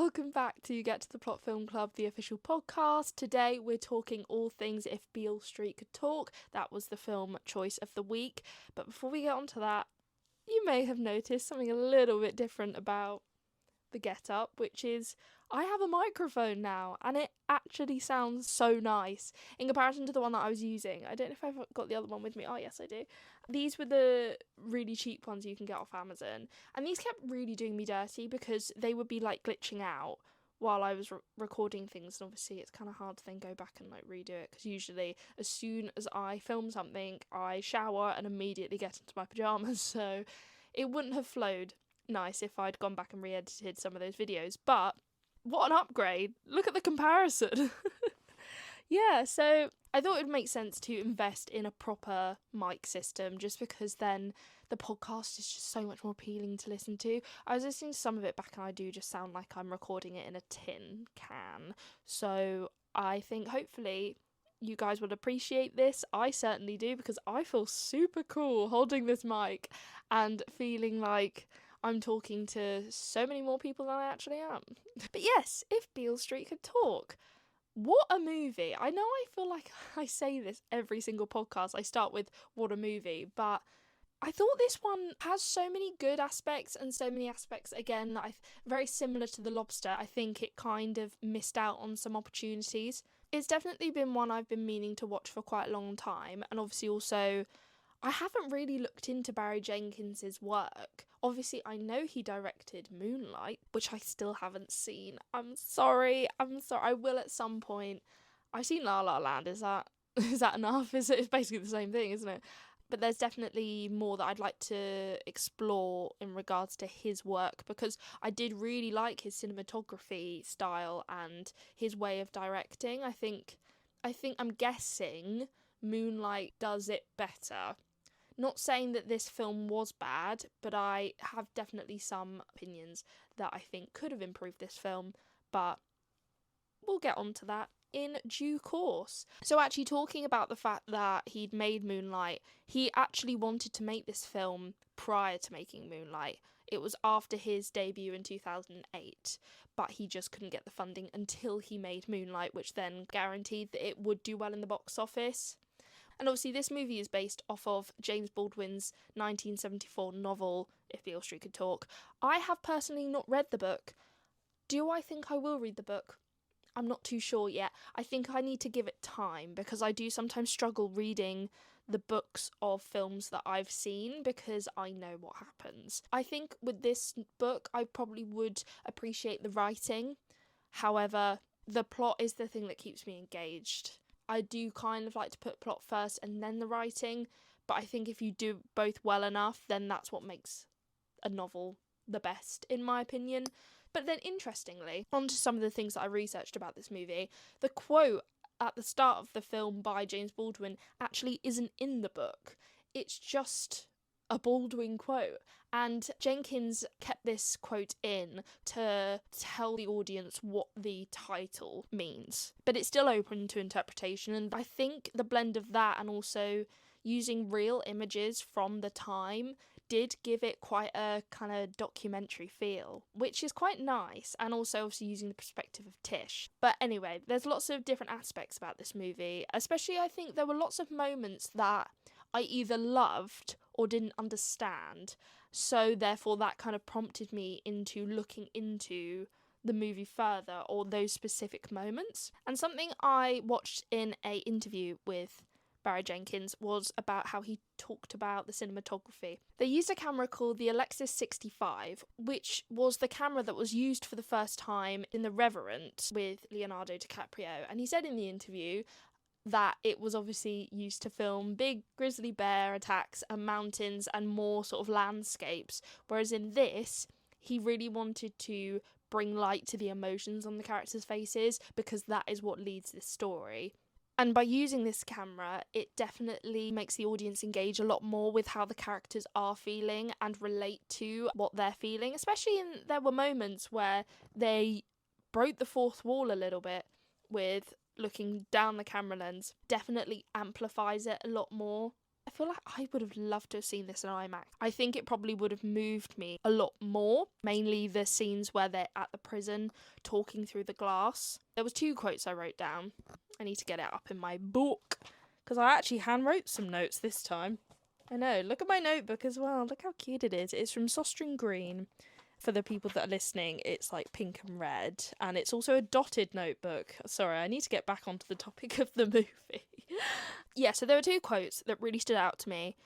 welcome back to Get to the Plot Film Club, the official podcast. Today we're talking all things If Beale Street Could Talk. That was the film choice of the week. But before we get on to that, you may have noticed something a little bit different about the get-up, which is I have a microphone now, and it actually sounds so nice in comparison to the one that I was using. I don't know if I've got the other one with me. Oh, yes, I do. These were the really cheap ones you can get off Amazon, and these kept really doing me dirty because they would be like glitching out while I was recording things, and obviously it's kind of hard to then go back and like redo it, because usually as soon as I film something, I shower and immediately get into my pajamas, so it wouldn't have flowed nice if I'd gone back and re-edited some of those videos. But what an upgrade. Look at the comparison. Yeah, so I thought it would make sense to invest in a proper mic system, just because then the podcast is just so much more appealing to listen to. I was listening to some of it back and I do just sound like I'm recording it in a tin can. So I think hopefully you guys would appreciate this. I certainly do, because I feel super cool holding this mic and feeling like I'm talking to so many more people than I actually am. But yes, If Beale Street Could Talk. What a movie. I know I feel like I say this every single podcast. I start with what a movie, but I thought this one has so many good aspects and so many aspects, again, that very similar to The Lobster. I think it kind of missed out on some opportunities. It's definitely been one I've been meaning to watch for quite a long time, and obviously also I haven't really looked into Barry Jenkins's work. Obviously, I know he directed Moonlight, which I still haven't seen. I'm sorry. I will at some point. I've seen La La Land. Is that enough? It's basically the same thing, isn't it? But there's definitely more that I'd like to explore in regards to his work, because I did really like his cinematography style and his way of directing. I think I'm guessing Moonlight does it better. Not saying that this film was bad, but I have definitely some opinions that I think could have improved this film, but we'll get on to that in due course. So actually, talking about the fact that he'd made Moonlight, he actually wanted to make this film prior to making Moonlight. It was after his debut in 2008, but he just couldn't get the funding until he made Moonlight, which then guaranteed that it would do well in the box office. And obviously this movie is based off of James Baldwin's 1974 novel, If Beale Street Could Talk. I have personally not read the book. Do I think I will read the book? I'm not too sure yet. I think I need to give it time, because I do sometimes struggle reading the books of films that I've seen because I know what happens. I think with this book I probably would appreciate the writing. However, the plot is the thing that keeps me engaged. I do kind of like to put plot first and then the writing, but I think if you do both well enough, then that's what makes a novel the best, in my opinion. But then interestingly, on to some of the things that I researched about this movie, the quote at the start of the film by James Baldwin actually isn't in the book. It's just a Baldwin quote, and Jenkins kept this quote in to tell the audience what the title means, but it's still open to interpretation. And I think the blend of that and also using real images from the time did give it quite a kind of documentary feel, which is quite nice, and also obviously using the perspective of Tish. But anyway, there's lots of different aspects about this movie, especially I think there were lots of moments that I either loved or didn't understand, so therefore that kind of prompted me into looking into the movie further, or those specific moments. And something I watched in a interview with Barry Jenkins was about how he talked about the cinematography. They used a camera called the Alexis 65, which was the camera that was used for the first time in The Revenant with Leonardo DiCaprio, and he said in the interview that it was obviously used to film big grizzly bear attacks and mountains and more sort of landscapes, whereas in this, he really wanted to bring light to the emotions on the characters' faces, because that is what leads this story. And by using this camera, it definitely makes the audience engage a lot more with how the characters are feeling and relate to what they're feeling, especially there were moments where they broke the fourth wall a little bit with looking down the camera lens. Definitely amplifies it a lot more. feel like I would have loved to have seen this in IMAX. I think it probably would have moved me a lot more, mainly the scenes where they're at the prison talking through the glass. There was 2 quotes I wrote down. I need to get it up in my book, because I actually handwrote some notes this time. I know, look at my notebook as well. Look how cute it is. It's from Sostering Green. For the people that are listening, it's like pink and red, and it's also a dotted notebook. Sorry, I need to get back onto the topic of the movie. Yeah, so there were 2 quotes that really stood out to me.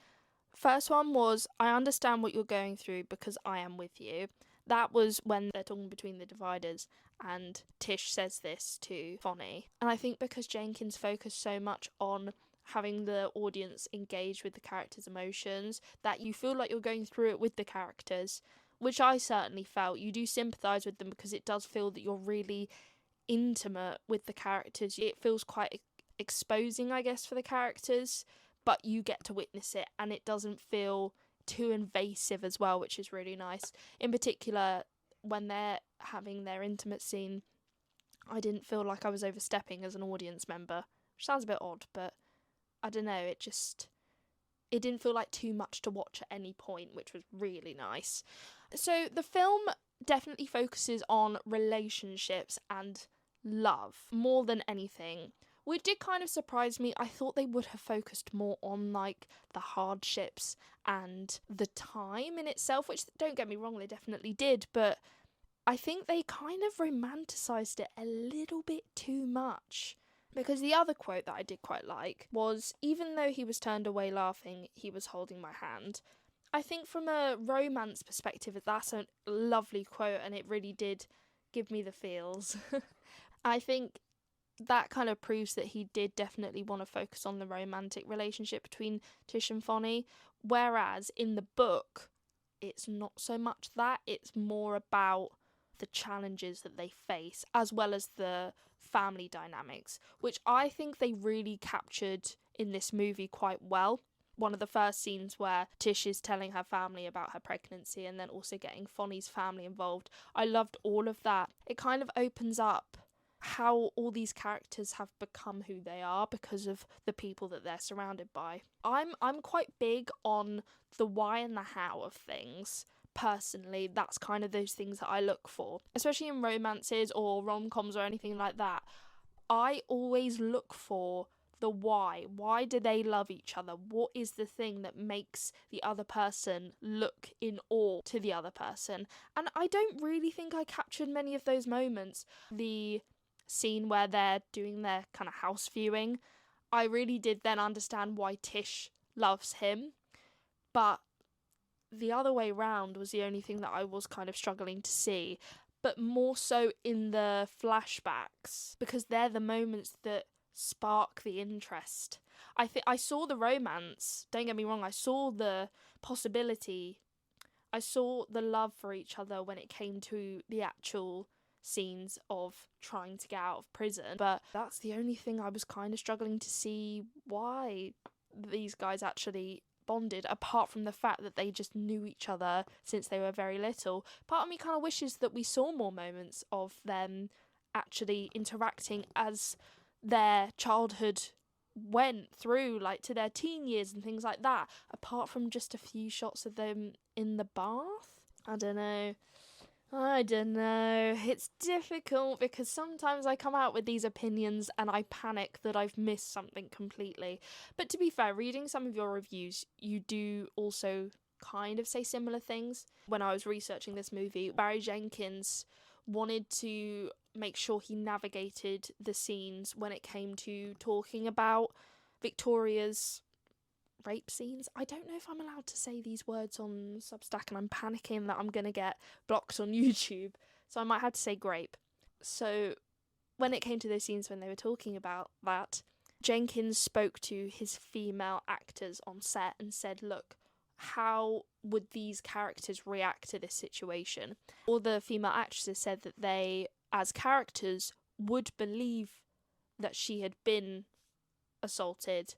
First one was, "I understand what you're going through because I am with you." That was when they're talking between the dividers, and Tish says this to Fonny. And I think because Jenkins focused so much on having the audience engage with the characters' emotions, that you feel like you're going through it with the characters, which I certainly felt. You do sympathise with them because it does feel that you're really intimate with the characters. It feels quite exposing, I guess, for the characters, but you get to witness it, and it doesn't feel too invasive as well, which is really nice. In particular, when they're having their intimate scene, I didn't feel like I was overstepping as an audience member, which sounds a bit odd, but I don't know, it didn't feel like too much to watch at any point, which was really nice. So the film definitely focuses on relationships and love more than anything, which did kind of surprise me. I thought they would have focused more on like the hardships and the time in itself, which, don't get me wrong, they definitely did, but I think they kind of romanticised it a little bit too much. Because the other quote that I did quite like was, "Even though he was turned away laughing, he was holding my hand." I think from a romance perspective, that's a lovely quote, and it really did give me the feels. I think that kind of proves that he did definitely want to focus on the romantic relationship between Tish and Fonny, whereas in the book, it's not so much that. It's more about the challenges that they face, as well as the family dynamics, which I think they really captured in this movie quite well. One of the first scenes where Tish is telling her family about her pregnancy, and then also getting Fonny's family involved. I loved all of that. It kind of opens up how all these characters have become who they are because of the people that they're surrounded by. I'm quite big on the why and the how of things. Personally, that's kind of those things that I look for, especially in romances or rom-coms or anything like that. I always look for the why. Why do they love each other? What is the thing that makes the other person look in awe to the other person? And I don't really think I captured many of those moments. The scene where they're doing their kind of house viewing, I really did then understand why Tish loves him, but the other way round was the only thing that I was kind of struggling to see, but more so in the flashbacks, because they're the moments that spark the interest. I think I saw the romance, don't get me wrong, I saw the possibility, I saw the love for each other when it came to the actual scenes of trying to get out of prison, but that's the only thing I was kind of struggling to see why these guys actually bonded, apart from the fact that they just knew each other since they were very little. Part of me kind of wishes that we saw more moments of them actually interacting as their childhood went through, like to their teen years and things like that, apart from just a few shots of them in the bath. I don't know. It's difficult because sometimes I come out with these opinions and I panic that I've missed something completely. But to be fair, reading some of your reviews, you do also kind of say similar things. When I was researching this movie, Barry Jenkins wanted to make sure he navigated the scenes when it came to talking about Victoria's rape scenes. I don't know if I'm allowed to say these words on Substack, and I'm panicking that I'm going to get blocked on YouTube, so I might have to say grape. So when it came to those scenes when they were talking about that, Jenkins spoke to his female actors on set and said, look, how would these characters react to this situation? All the female actresses said that they, as characters, would believe that she had been assaulted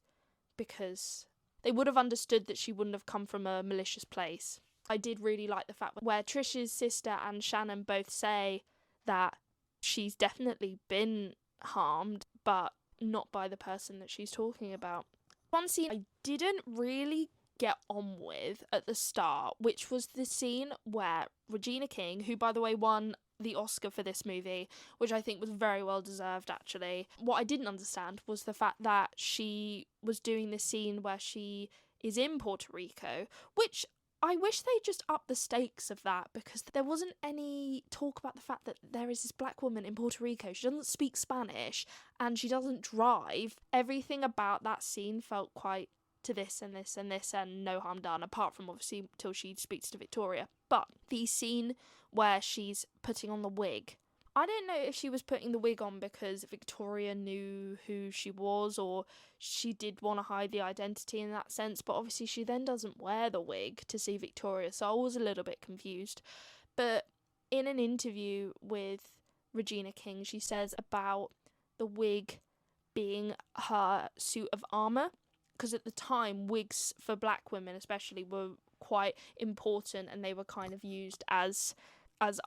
because they would have understood that she wouldn't have come from a malicious place. I did really like the fact where Trish's sister and Shannon both say that she's definitely been harmed, but not by the person that she's talking about. One scene I didn't really get on with at the start, which was the scene where Regina King, who by the way won the Oscar for this movie, which I think was very well deserved actually. What I didn't understand was the fact that she was doing this scene where she is in Puerto Rico, which I wish they just upped the stakes of that, because there wasn't any talk about the fact that there is this black woman in Puerto Rico. She doesn't speak Spanish and she doesn't drive. Everything about that scene felt quite to this and this and this and no harm done, apart from obviously till she speaks to Victoria. But the scene where she's putting on the wig, I don't know if she was putting the wig on because Victoria knew who she was, or she did want to hide the identity in that sense, but obviously she then doesn't wear the wig to see Victoria, so I was a little bit confused. But in an interview with Regina King, she says about the wig being her suit of armour, because at the time wigs for black women especially were quite important and they were kind of used as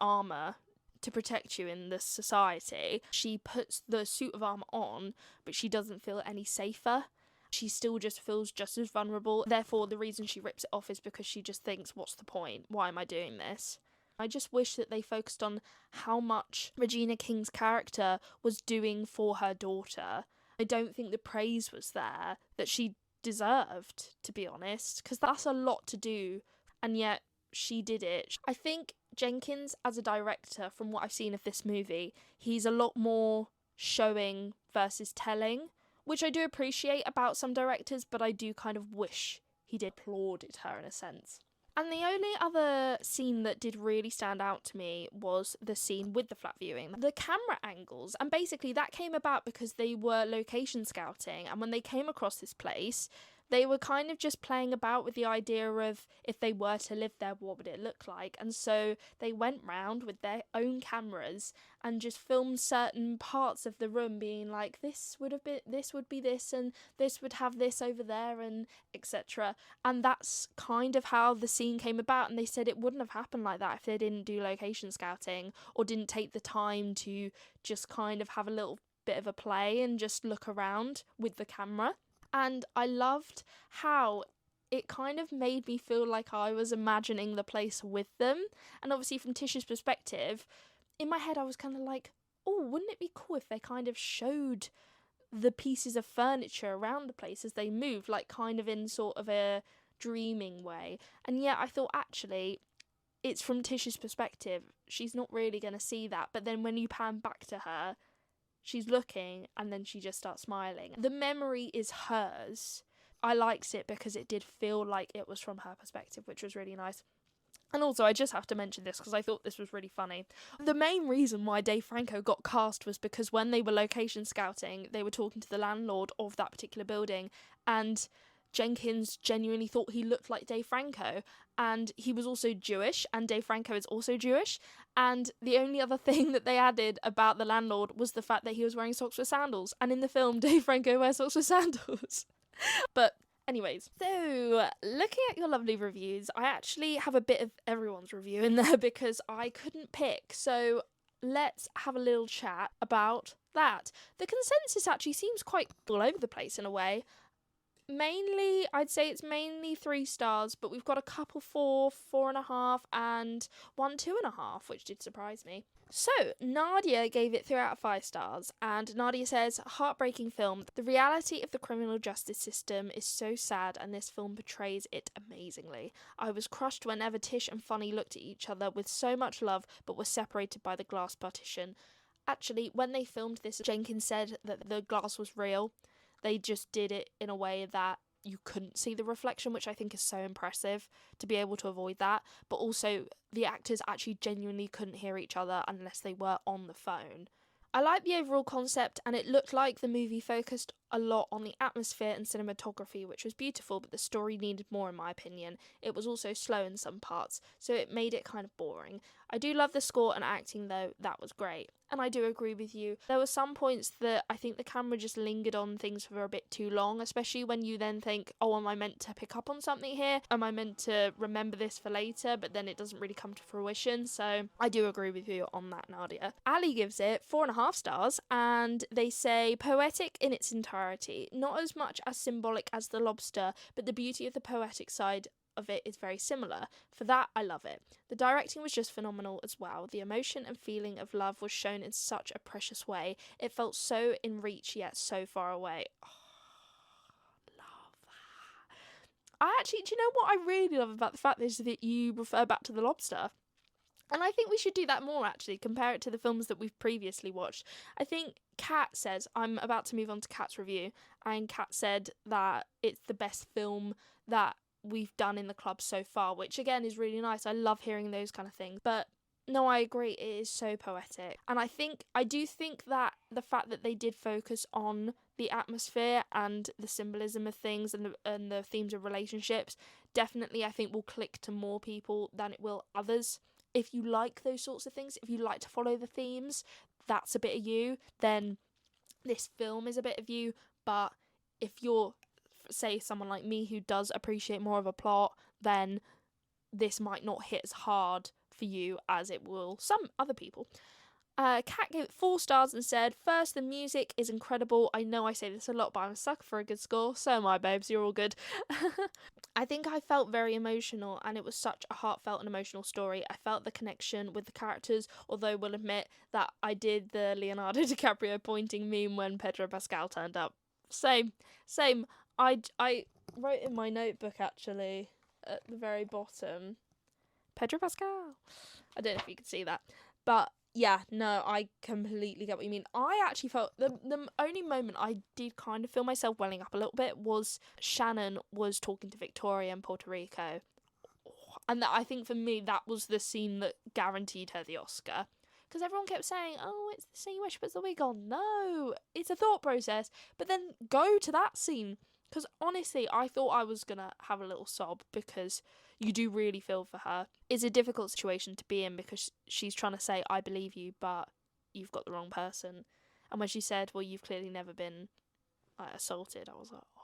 armour to protect you in this society. She puts the suit of armour on, but she doesn't feel any safer. She still just feels just as vulnerable. Therefore, the reason she rips it off is because she just thinks, what's the point? Why am I doing this? I just wish that they focused on how much Regina King's character was doing for her daughter. I don't think the praise was there that she deserved, to be honest, because that's a lot to do, and yet she did it. I think Jenkins, as a director, from what I've seen of this movie, he's a lot more showing versus telling, which I do appreciate about some directors, but I do kind of wish he did applauded her in a sense. And the only other scene that did really stand out to me was the scene with the flat viewing. The camera angles, and basically that came about because they were location scouting, and when they came across this place, they were kind of just playing about with the idea of if they were to live there, what would it look like? And so they went round with their own cameras and just filmed certain parts of the room, being like, this would be this, and this would have this over there, and etc. And that's kind of how the scene came about. And they said it wouldn't have happened like that if they didn't do location scouting or didn't take the time to just kind of have a little bit of a play and just look around with the camera. And I loved how it kind of made me feel like I was imagining the place with them. And obviously from Tish's perspective, in my head I was kind of like, oh, wouldn't it be cool if they kind of showed the pieces of furniture around the place as they moved, like kind of in sort of a dreaming way. And yet I thought, actually, it's from Tish's perspective. She's not really going to see that. But then when you pan back to her, she's looking and then she just starts smiling. The memory is hers. I liked it because it did feel like it was from her perspective, which was really nice. And also, I just have to mention this because I thought this was really funny. The main reason why Dave Franco got cast was because when they were location scouting, they were talking to the landlord of that particular building, and Jenkins genuinely thought he looked like Dave Franco, and he was also Jewish, and Dave Franco is also Jewish, and the only other thing that they added about the landlord was the fact that he was wearing socks with sandals, and in the film, Dave Franco wears socks with sandals. But anyways, so looking at your lovely reviews, I actually have a bit of everyone's review in there because I couldn't pick, so let's have a little chat about that. The consensus actually seems quite all over the place in a way. Mainly, I'd say it's mainly 3 stars, but we've got a couple 4, 4.5, and 1 2.5, which did surprise me. So, Nadia gave it 3 out of 5 stars, and Nadia says, heartbreaking film. The reality of the criminal justice system is so sad, and this film portrays it amazingly. I was crushed whenever Tish and Funny looked at each other with so much love, but were separated by the glass partition. Actually, when they filmed this, Jenkins said that the glass was real. They just did it in a way that you couldn't see the reflection, which I think is so impressive to be able to avoid that. But also, the actors actually genuinely couldn't hear each other unless they were on the phone. I like the overall concept, and it looked like the movie focused a lot on the atmosphere and cinematography, which was beautiful, but the story needed more in my opinion. It was also slow in some parts, so it made it kind of boring. I do love the score and acting though, that was great. And I do agree with you. There were some points that I think the camera just lingered on things for a bit too long, especially when you then think, oh, am I meant to pick up on something here? Am I meant to remember this for later? But then it doesn't really come to fruition. So I do agree with you on that, Nadia. Ali gives it 4.5 stars, and they say poetic in its entirety, not as much as symbolic as The Lobster, but the beauty of the poetic side of it is very similar. For that, I love it. The directing was just phenomenal as well. The emotion and feeling of love was shown in such a precious way. It felt so in reach yet so far away. Oh, love that. I actually, do you know what I really love about the fact is that you refer back to The Lobster? And I think we should do that more, actually, compare it to the films that we've previously watched. I think Kat says, I'm about to move on to Kat's review, and Kat said that it's the best film that we've done in the club so far, which again is really nice. I love hearing those kind of things. But no, I agree, it is so poetic. And I do think that the fact that they did focus on the atmosphere and the symbolism of things and the themes of relationships definitely, I think, will click to more people than it will others. If you like those sorts of things, if you like to follow the themes, that's a bit of you, then this film is a bit of you. But if you're, say, someone like me who does appreciate more of a plot, then this might not hit as hard for you as it will some other people. Kat gave it 4 stars and said, first, the music is incredible. I know I say this a lot, but I'm a sucker for a good score. So am I, babes. You're all good. I think I felt very emotional, and it was such a heartfelt and emotional story. I felt the connection with the characters, although we'll admit that I did the Leonardo DiCaprio pointing meme when Pedro Pascal turned up. Same. I wrote in my notebook, actually, at the very bottom, Pedro Pascal. I don't know if you could see that. But yeah, no, I completely get what you mean. I actually felt the only moment I did kind of feel myself welling up a little bit was Shannon was talking to Victoria in Puerto Rico. And I think for me, that was the scene that guaranteed her the Oscar. Because everyone kept saying, oh, it's the scene where she puts the wig on. No, it's a thought process. But then go to that scene. Because honestly, I thought I was going to have a little sob because you do really feel for her. It's a difficult situation to be in because she's trying to say, I believe you, but you've got the wrong person. And when she said, well, you've clearly never been assaulted, I was like, oh.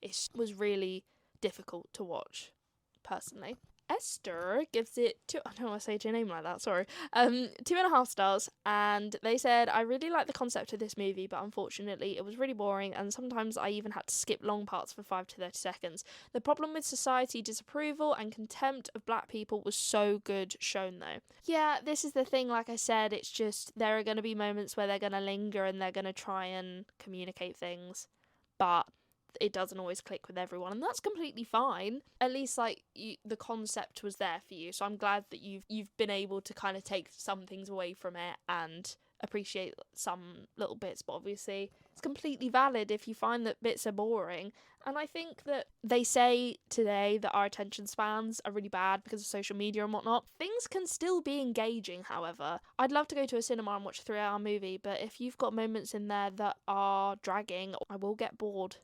It was really difficult to watch, personally. Esther gives it I don't want to say your name like that, sorry. 2.5 stars, and they said, I really like the concept of this movie, but unfortunately it was really boring, and sometimes I even had to skip long parts for 5 to 30 seconds. The problem with society disapproval and contempt of black people was so good shown though. Yeah, this is the thing, like I said, it's just there are going to be moments where they're going to linger and they're going to try and communicate things, but it doesn't always click with everyone, and that's completely fine. At least the concept was there for you, so I'm glad that you've been able to kind of take some things away from it and appreciate some little bits, but obviously it's completely valid if you find that bits are boring. And I think that they say today that our attention spans are really bad because of social media and whatnot. Things can still be engaging, however. I'd love to go to a cinema and watch a 3-hour movie, but if you've got moments in there that are dragging, I will get bored.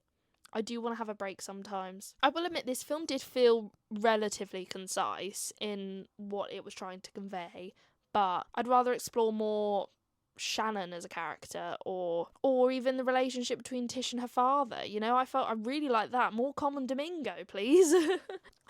I do want to have a break sometimes. I will admit this film did feel relatively concise in what it was trying to convey, but I'd rather explore more Shannon as a character or even the relationship between Tish and her father. You know, I really like that. More Common Domingo, please.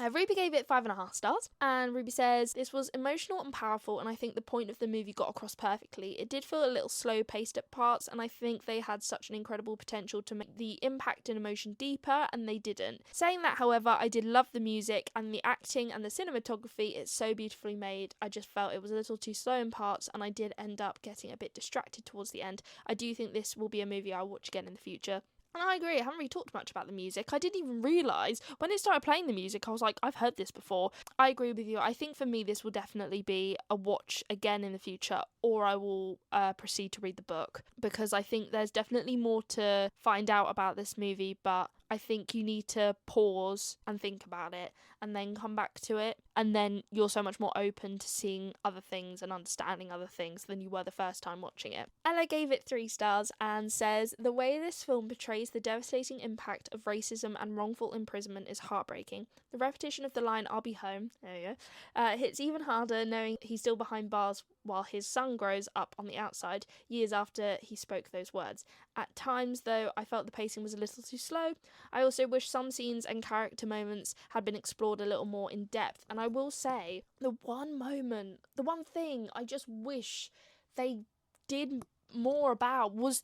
Ruby gave it 5.5 stars, and Ruby says, this was emotional and powerful, and I think the point of the movie got across perfectly. It did feel a little slow paced at parts, and I think they had such an incredible potential to make the impact and emotion deeper, and they didn't. Saying that, however, I did love the music and the acting and the cinematography. It's so beautifully made. I just felt it was a little too slow in parts, and I did end up getting a bit distracted towards the end. I do think this will be a movie I'll watch again in the future. And I agree, I haven't really talked much about the music. I didn't even realise, when it started playing the music, I was like, I've heard this before. I agree with you. I think for me, this will definitely be a watch again in the future, or I will proceed to read the book, because I think there's definitely more to find out about this movie, but I think you need to pause and think about it and then come back to it. And then you're so much more open to seeing other things and understanding other things than you were the first time watching it. Ella gave it 3 stars and says, the way this film portrays the devastating impact of racism and wrongful imprisonment is heartbreaking. The repetition of the line, I'll be home, there you go, hits even harder knowing he's still behind bars while his son grows up on the outside, years after he spoke those words. At times, though, I felt the pacing was a little too slow. I also wish some scenes and character moments had been explored a little more in depth, and I will say, the one thing I just wish they did more about was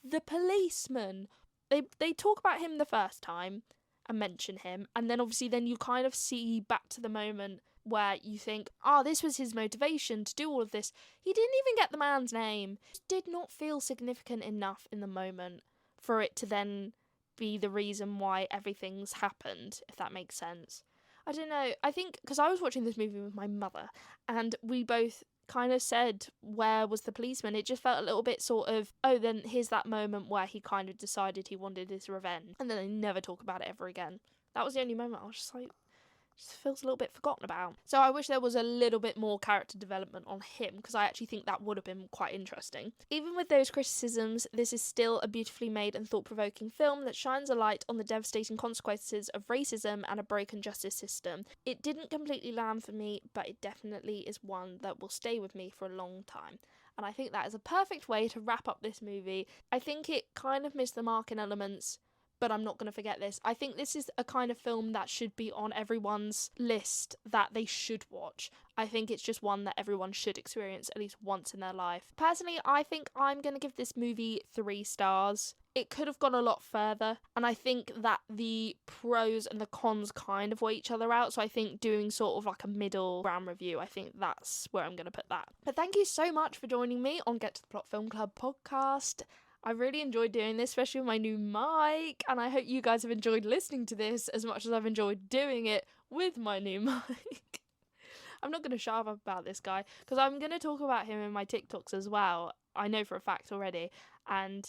the policeman. They talk about him the first time and mention him, and then obviously then you kind of see back to the moment where you think, this was his motivation to do all of this. He didn't even get the man's name. It did not feel significant enough in the moment for it to then be the reason why everything's happened, if that makes sense. I don't know. I think, because I was watching this movie with my mother, and we both kind of said, where was the policeman? It just felt a little bit sort of, then here's that moment where he kind of decided he wanted his revenge, and then they never talk about it ever again. That was the only moment I was just like, just feels a little bit forgotten about. So I wish there was a little bit more character development on him, because I actually think that would have been quite interesting. Even with those criticisms, this is still a beautifully made and thought-provoking film that shines a light on the devastating consequences of racism and a broken justice system. It didn't completely land for me, but it definitely is one that will stay with me for a long time. And I think that is a perfect way to wrap up this movie. I think it kind of missed the mark in elements, but I'm not going to forget this. I think this is a kind of film that should be on everyone's list that they should watch. I think it's just one that everyone should experience at least once in their life. Personally, I think I'm going to give this movie 3 stars. It could have gone a lot further, and I think that the pros and the cons kind of weigh each other out, so I think doing sort of like a middle ground review, I think that's where I'm going to put that. But thank you so much for joining me on Get to the Plot Film Club podcast. I really enjoyed doing this, especially with my new mic, and I hope you guys have enjoyed listening to this as much as I've enjoyed doing it with my new mic. I'm not going to shut up about this guy, because I'm going to talk about him in my TikToks as well. I know for a fact already, and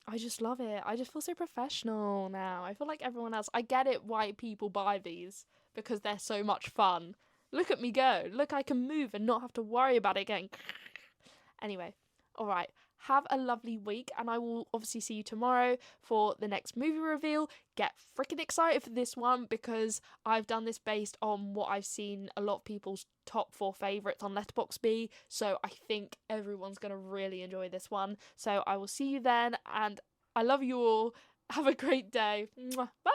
I just love it. I just feel so professional now. I feel like everyone else. I get it why people buy these, because they're so much fun. Look at me go. Look, I can move and not have to worry about it going. Anyway, alright. Have a lovely week, and I will obviously see you tomorrow for the next movie reveal. Get freaking excited for this one, because I've done this based on what I've seen a lot of people's top 4 favourites on Letterboxd, so I think everyone's going to really enjoy this one. So I will see you then, and I love you all. Have a great day. Bye!